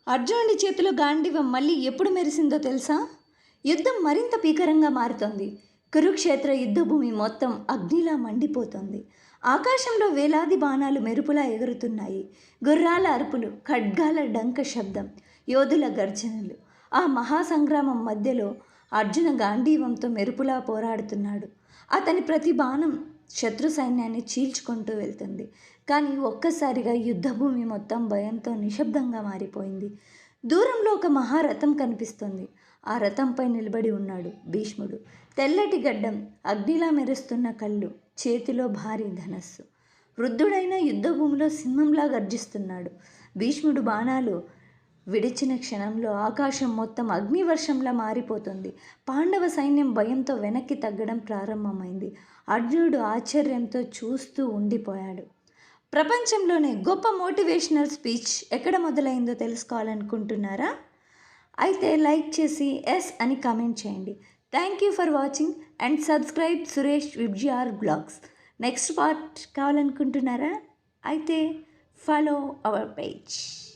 అర్జునుడి చేతిలో గాంధీవం మళ్ళీ ఎప్పుడు మెరిసిందో తెలుసా? యుద్ధం మరింత భీకరంగా మారుతోంది. కురుక్షేత్ర యుద్ధభూమి మొత్తం అగ్నిలా మండిపోతోంది. ఆకాశంలో వేలాది బాణాలు మెరుపులా ఎగురుతున్నాయి. గుర్రాల అరుపులు, ఖడ్గాల డంక శబ్దం, యోధుల గర్జనలు. ఆ మహాసంగ్రామం మధ్యలో అర్జున గాంధీవంతో మెరుపులా పోరాడుతున్నాడు. అతని ప్రతి బాణం శత్రు సైన్యాన్ని చీల్చుకుంటూ వెళ్తుంది. కానీ ఒక్కసారిగా యుద్ధభూమి మొత్తం భయంతో నిశ్శబ్దంగా మారిపోయింది. దూరంలో ఒక మహారథం కనిపిస్తుంది. ఆ రథంపై నిలబడి ఉన్నాడు భీష్ముడు. తెల్లటి గడ్డం, అగ్నిలా మెరుస్తున్న కళ్ళు, చేతిలో భారీ ధనస్సు. వృద్ధుడైన యుద్ధభూమిలో సింహంలా గర్జిస్తున్నాడు. భీష్ముడు బాణాలు విడిచిన క్షణంలో ఆకాశం మొత్తం అగ్నివర్షంలా మారిపోతుంది. పాండవ సైన్యం భయంతో వెనక్కి తగ్గడం ప్రారంభమైంది. అర్జునుడు ఆశ్చర్యంతో చూస్తూ ఉండిపోయాడు. ప్రపంచంలోనే గొప్ప మోటివేషనల్ స్పీచ్ ఎక్కడ మొదలైందో తెలుసుకోవాలనుకుంటున్నారా? అయితే లైక్ చేసి ఎస్ అని కామెంట్ చేయండి. Thank you for watching and subscribe Suresh VIBGYOR blogs. Next part కావాలనుకుంటున్నారా? అయితే ఫాలో అవర్ పేజ్.